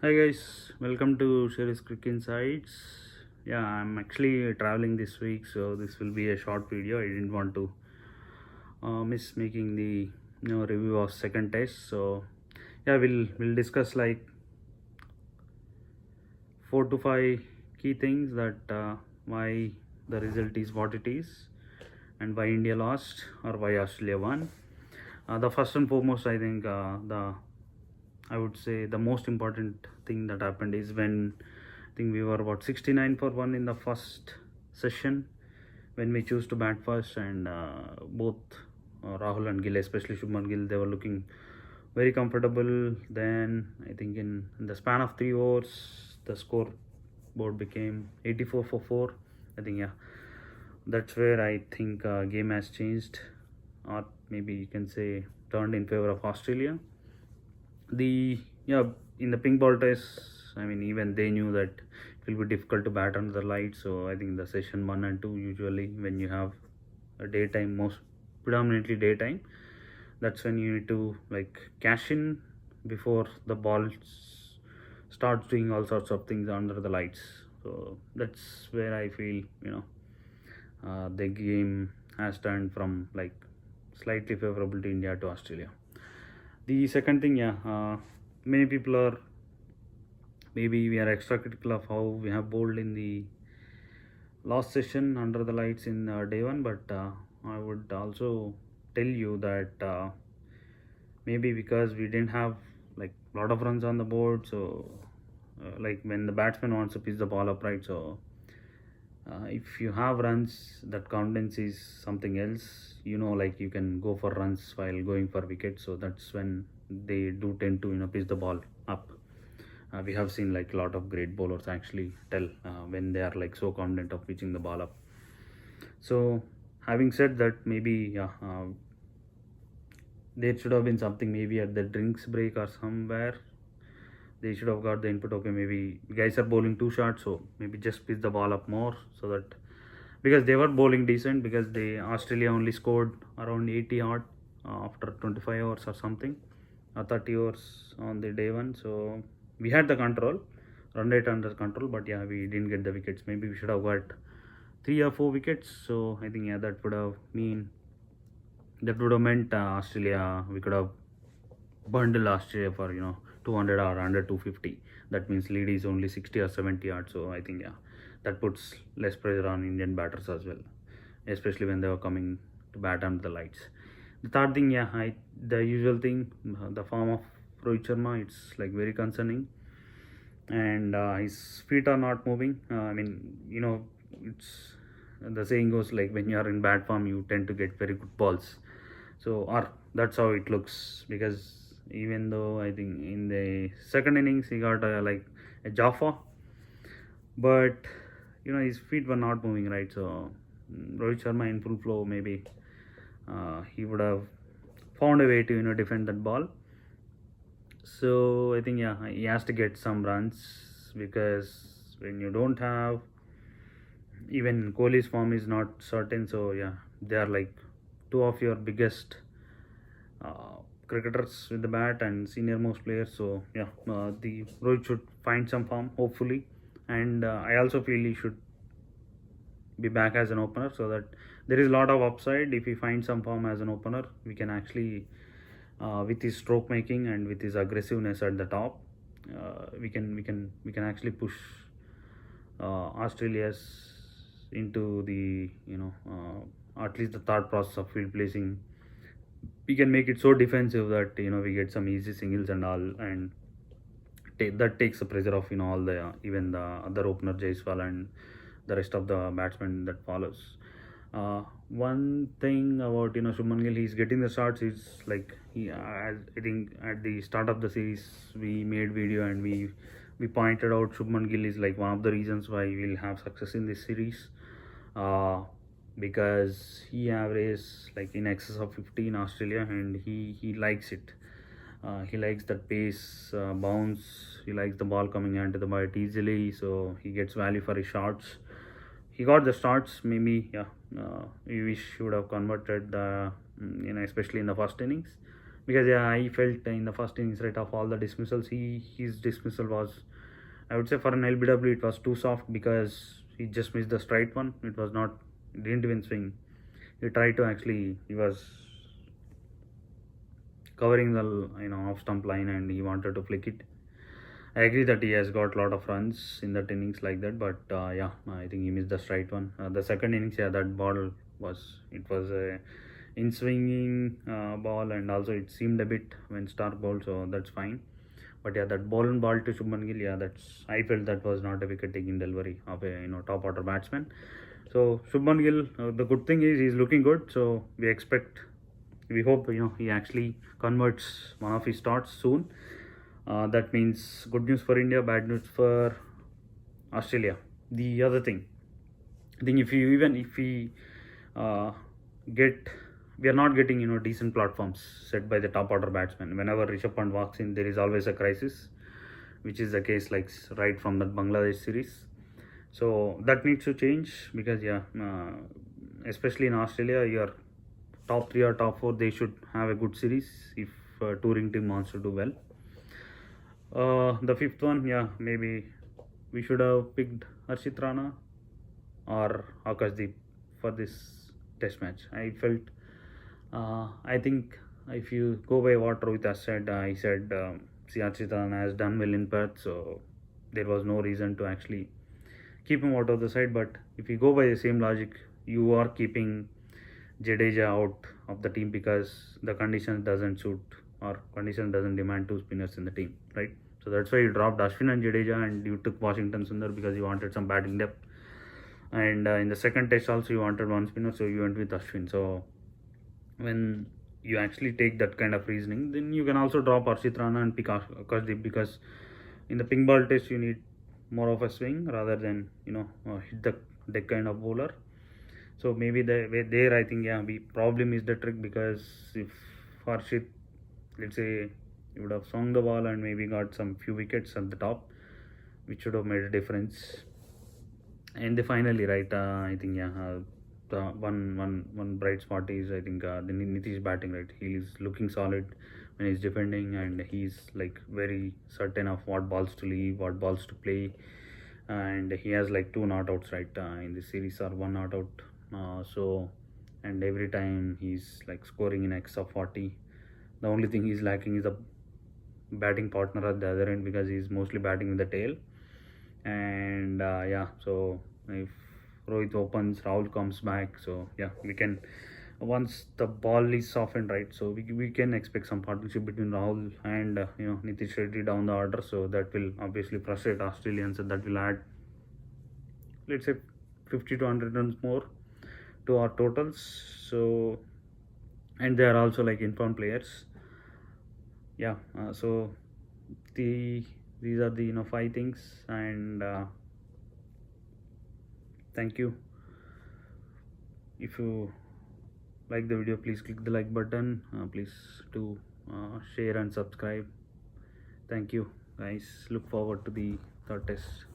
Hi guys, welcome to Sherry's Cricket Insights. Yeah, I'm actually traveling this week, so this will be a short video. I didn't want to miss making the review of second test. So yeah, we'll discuss like 4 to 5 key things that why the result is what it is, and why India lost or why Australia won. The first and foremost, I think the I would say the most important thing that happened is when I think we were about 69 for 1 in the first session when we chose to bat first, and both Rahul and Gill, especially Shubman Gill, they were looking very comfortable. Then I think in the span of 3 overs, the score board became 84 for 4. I think yeah, that's where I think game has changed, or maybe you can say turned in favor of Australia. The yeah, in the pink ball test, I mean, even they knew that it will be difficult to bat under the light. So I think the session 1 and 2, usually when you have a daytime, most predominantly daytime, that's when you need to like cash in before the ball starts doing all sorts of things under the lights. So that's where I feel the game has turned from like slightly favorable to India to Australia. The second thing, yeah, many people are, maybe we are extra critical of how we have bowled in the last session under the lights in day one, but I would also tell you that maybe because we didn't have like a lot of runs on the board, so like when the batsman wants to pitch the ball upright, so if you have runs, that confidence is something else. Like you can go for runs while going for wicket, so that's when they do tend to pitch the ball up. We have seen like a lot of great bowlers actually tell when they are like so confident of pitching the ball up. So having said that, maybe yeah, there should have been something maybe at the drinks break or somewhere. They should have got the input. Okay, maybe guys are bowling too short, so maybe just pitch the ball up more, so that because they were bowling decent, because they Australia only scored around 80 odd after 25 hours or something, 30 hours on the day one. So we had the control, run rate under control, but yeah, we didn't get the wickets. Maybe we should have got 3 or 4 wickets. So I think yeah, that would have meant Australia, we could have bundle Australia for 200 or under 250. That means lead is only 60 or 70 yards. So I think yeah, that puts less pressure on Indian batters as well, especially when they were coming to bat under the lights. The third thing, yeah, the usual thing, the form of Rohit Sharma, it's like very concerning, and his feet are not moving. I mean, it's the saying goes like when you are in bad form, you tend to get very good balls. So, or that's how it looks, because even though I think in the second innings he got like a Jaffa, but his feet were not moving right. So Rohit Sharma in full flow, maybe he would have found a way to defend that ball. So I think yeah, he has to get some runs, because when you don't have, even Kohli's form is not certain. So yeah, they are like two of your biggest uh, cricketers with the bat and senior most players. So yeah, the Rohit should find some form hopefully, and I also feel he should be back as an opener, so that there is a lot of upside. If he finds some form as an opener, we can actually, with his stroke making and with his aggressiveness at the top, we can actually push Australia's into the at least the third process of field placing. We can make it so defensive that we get some easy singles and all, and that takes the pressure off all the even the other opener Jaiswal and the rest of the batsmen that follows. One thing about Shubman Gill, he's getting the shots. He's like I think at the start of the series we made video and we pointed out Shubman Gill is like one of the reasons why we'll have success in this series. Uh, because he averages like in excess of 50 in Australia, and he likes it. He likes that pace, bounce. He likes the ball coming into the bat easily, so he gets value for his shots. He got the starts. Maybe yeah, we wish he would have converted the especially in the first innings. because yeah, I felt in the first innings, right, of all the dismissals, his dismissal was, I would say, for an LBW it was too soft, because he just missed the straight one. It was not, he didn't even swing. He tried to actually, he was covering the off stump line, and he wanted to flick it. I agree that he has got a lot of runs in that innings like that, but yeah, I think he missed the straight one. The second innings, yeah, that ball was, it was a in swinging ball, and also it seemed a bit when Stark bowled, so that's fine. But yeah, that ball and ball to Shubman Gill, yeah, that's, I felt that was not a wicket taking delivery of a top order batsman. So Shubman Gill, the good thing is he's looking good. So we hope he actually converts one of his starts soon. That means good news for India, bad news for Australia. The other thing, I think if we uh, get, we are not getting decent platforms set by the top order batsmen. Whenever Rishabh Pant walks in, there is always a crisis, which is the case like right from that Bangladesh series. So that needs to change, because yeah, especially in Australia, your top three or top four, they should have a good series if touring team wants to do well. The fifth one, yeah, maybe we should have picked Harshit Rana or Akashdeep for this test match. I think if you go by what Rohit has said, he said, see, Harshit Rana has done well in Perth, so there was no reason to actually keep him out of the side. But if you go by the same logic, you are keeping Jadeja out of the team because the conditions doesn't suit, or condition doesn't demand two spinners in the team, right? So that's why you dropped Ashwin and Jadeja, and you took Washington Sundar because you wanted some batting depth. And in the second test also you wanted one spinner, so you went with Ashwin. So when you actually take that kind of reasoning, then you can also drop Arshit Rana and pick Akashdeep, because in the pink ball test you need more of a swing rather than hit the deck kind of bowler. So maybe there I think, yeah, we probably missed the trick, because if Harshit, let's say, he would have swung the ball and maybe got some few wickets at the top, which should have made a difference. And they finally, right, I think, yeah, the one bright spot is, I think, the Nitish batting, right. He is looking solid when he's defending, and he's like very certain of what balls to leave, what balls to play. And he has like two not outs, right, in this series, or one not out. So, and every time he's like scoring in excess of 40. The only thing he's lacking is a batting partner at the other end, because he's mostly batting with the tail. And yeah, so if Rohit opens, Rahul comes back, so yeah, we can, once the ball is softened, right, so we can expect some partnership between Rahul and Nitish Reddy down the order. So that will obviously frustrate Australians, and that will add, let's say, 50 to 100 runs more to our totals. So, and they are also like informed players. Yeah, so these are the five things. And thank you. If you like the video, please click the like button. Please do share and subscribe. Thank you, guys. Look forward to the third test.